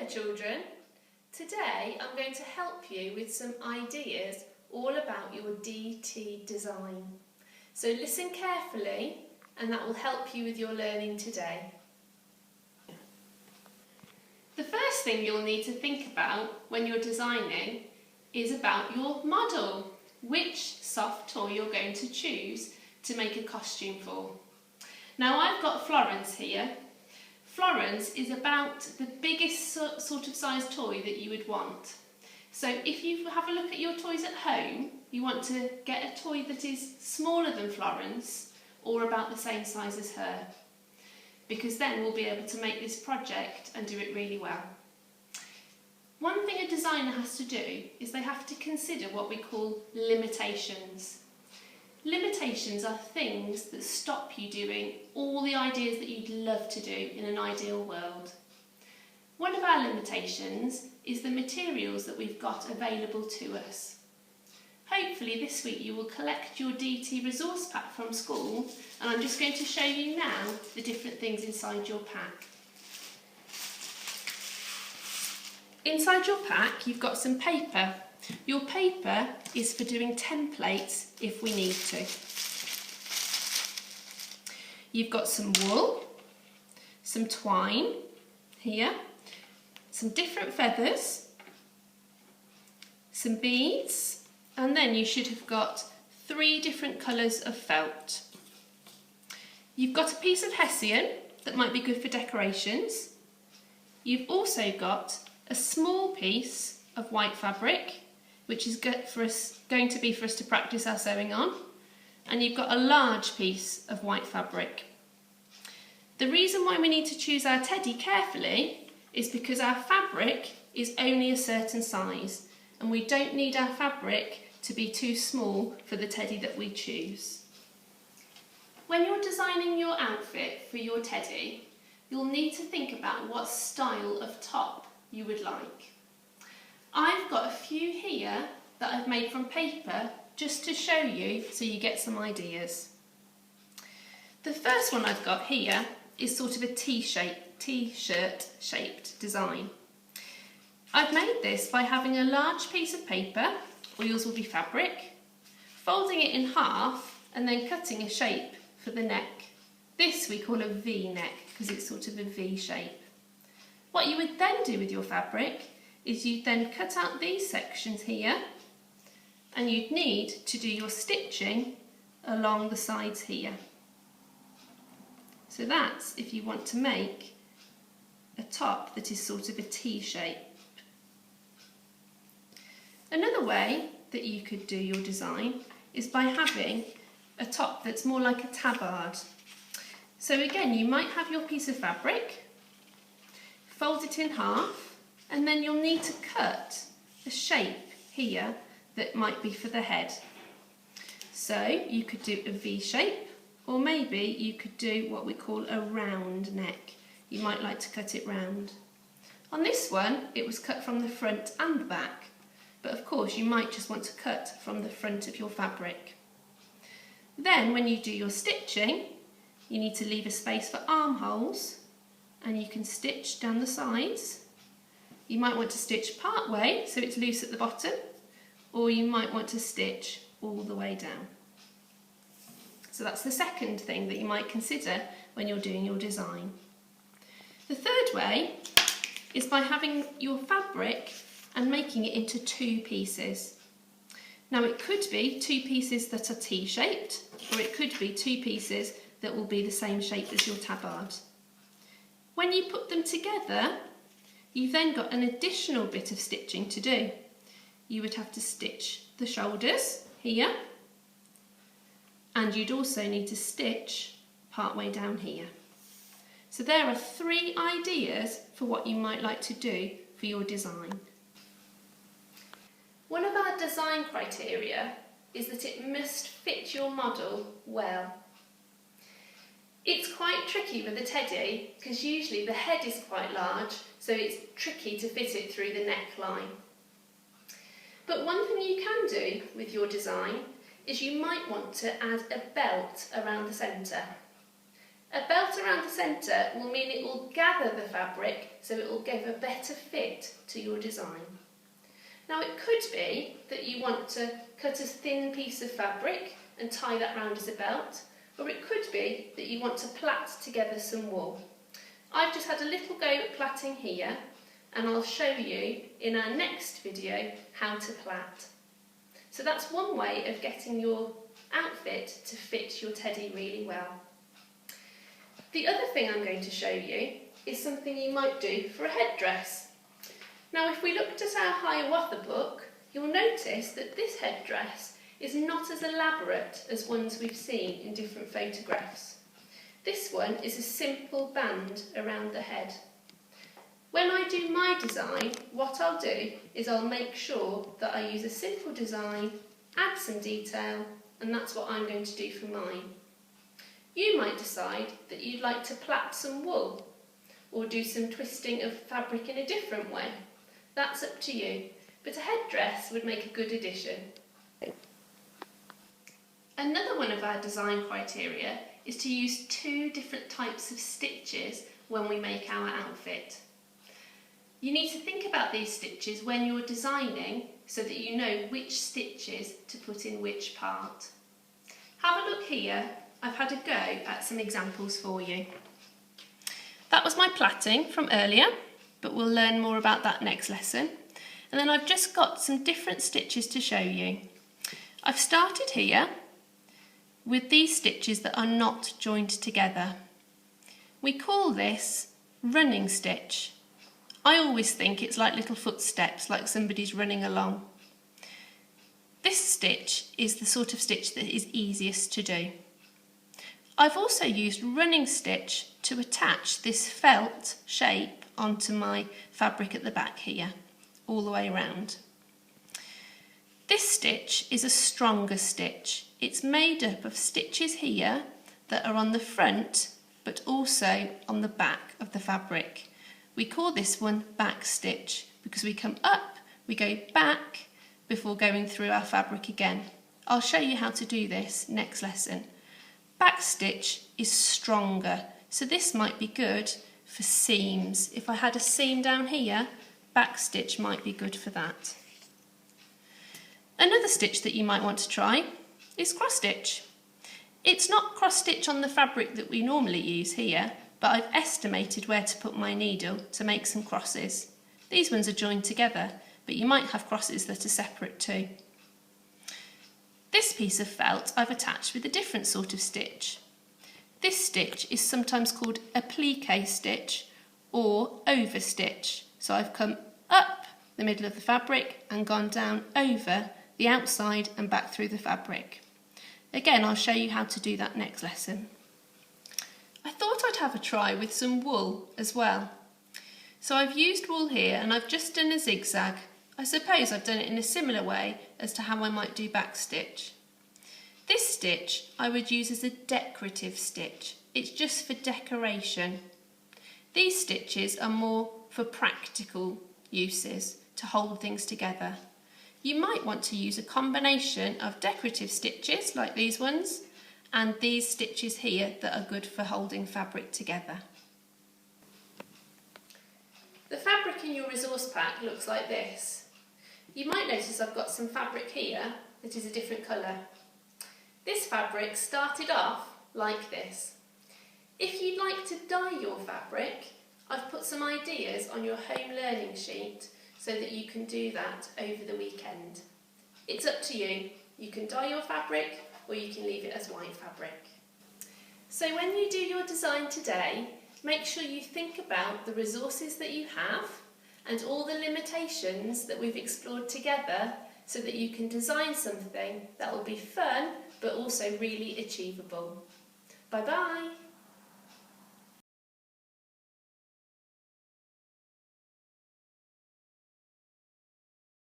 there children, today I'm going to help you with some ideas all about your DT design. So listen carefully and that will help you with your learning today. The first thing you'll need to think about when you're designing is about your model. Which soft toy you're going to choose to make a costume for. Now I've got Florence here. Florence is about the biggest sort of size toy that you would want. So if you have a look at your toys at home, you want to get a toy that is smaller than Florence or about the same size as her, because then we'll be able to make this project and do it really well. One thing a designer has to do is they have to consider what we call limitations. Limitations are things that stop you doing all the ideas that you'd love to do in an ideal world. One of our limitations is the materials that we've got available to us. Hopefully this week you will collect your DT resource pack from school, and I'm just going to show you now the different things inside your pack. Inside your pack you've got some paper. Your paper is for doing templates if we need to. You've got some wool, some twine here, some different feathers, some beads, and then you should have got 3 different colours of felt. You've got a piece of hessian that might be good for decorations. You've also got a small piece of white fabric, which is going to be for us to practice our sewing on, and you've got a large piece of white fabric. The reason why we need to choose our teddy carefully is because our fabric is only a certain size, and we don't need our fabric to be too small for the teddy that we choose. When you're designing your outfit for your teddy, you'll need to think about what style of top you would like. I've got a few here that I've made from paper just to show you so you get some ideas. The first one I've got here is sort of a t-shirt shaped design. I've made this by having a large piece of paper, or yours will be fabric, folding it in half and then cutting a shape for the neck. This we call a V neck because it's sort of a V shape. What you would then do with your fabric is you'd then cut out these sections here, and you'd need to do your stitching along the sides here. So that's if you want to make a top that is sort of a T shape. Another way that you could do your design is by having a top that's more like a tabard. So again, you might have your piece of fabric, fold it in half, and then you'll need to cut a shape here that might be for the head. So you could do a V shape, or maybe you could do what we call a round neck. You might like to cut it round. On this one it was cut from the front and the back, but of course you might just want to cut from the front of your fabric. Then when you do your stitching, you need to leave a space for armholes, and you can stitch down the sides. You might want to stitch part way so it's loose at the bottom, or you might want to stitch all the way down. So that's the second thing that you might consider when you're doing your design. The third way is by having your fabric and making it into 2 pieces. Now it could be 2 pieces that are T-shaped, or it could be 2 pieces that will be the same shape as your tabard. When you put them together, you've then got an additional bit of stitching to do. You would have to stitch the shoulders here, and you'd also need to stitch part way down here. So there are 3 ideas for what you might like to do for your design. One of our design criteria is that it must fit your model well. It's quite tricky with a teddy because usually the head is quite large, so it's tricky to fit it through the neckline. But one thing you can do with your design is you might want to add a belt around the centre. A belt around the centre will mean it will gather the fabric so it will give a better fit to your design. Now it could be that you want to cut a thin piece of fabric and tie that round as a belt, or it could be that you want to plait together some wool. I've just had a little go at plaiting here, and I'll show you in our next video how to plait. So that's one way of getting your outfit to fit your teddy really well. The other thing I'm going to show you is something you might do for a headdress. Now if we looked at our Hiawatha book, you'll notice that this headdress is not as elaborate as ones we've seen in different photographs. This one is a simple band around the head. When I do my design, what I'll do is I'll make sure that I use a simple design, add some detail, and that's what I'm going to do for mine. You might decide that you'd like to plait some wool or do some twisting of fabric in a different way. That's up to you, but a headdress would make a good addition. Another one of our design criteria is to use 2 different types of stitches when we make our outfit. You need to think about these stitches when you're designing so that you know which stitches to put in which part. Have a look here. I've had a go at some examples for you. That was my plaiting from earlier, but we'll learn more about that next lesson. And then I've just got some different stitches to show you. I've started here with these stitches that are not joined together. We call this running stitch. I always think it's like little footsteps, like somebody's running along. This stitch is the sort of stitch that is easiest to do. I've also used running stitch to attach this felt shape onto my fabric at the back here, all the way around. This stitch is a stronger stitch. It's made up of stitches here that are on the front but also on the back of the fabric. We call this one back stitch because we come up, we go back before going through our fabric again. I'll show you how to do this next lesson. Back stitch is stronger, so this might be good for seams. If I had a seam down here, back stitch might be good for that. Another stitch that you might want to try is cross stitch. It's not cross stitch on the fabric that we normally use here, but I've estimated where to put my needle to make some crosses. These ones are joined together, but you might have crosses that are separate too. This piece of felt I've attached with a different sort of stitch. This stitch is sometimes called a plique stitch or over stitch. So I've come up the middle of the fabric and gone down over the outside and back through the fabric. Again, I'll show you how to do that next lesson. I thought I'd have a try with some wool as well. So I've used wool here and I've just done a zigzag. I suppose I've done it in a similar way as to how I might do back stitch. This stitch I would use as a decorative stitch. It's just for decoration. These stitches are more for practical uses, to hold things together. You might want to use a combination of decorative stitches like these ones and these stitches here that are good for holding fabric together. The fabric in your resource pack looks like this. You might notice I've got some fabric here that is a different colour. This fabric started off like this. If you'd like to dye your fabric, I've put some ideas on your home learning sheet so that you can do that over the weekend. It's up to you. You can dye your fabric or you can leave it as white fabric. So when you do your design today, make sure you think about the resources that you have and all the limitations that we've explored together so that you can design something that will be fun but also really achievable. Bye bye!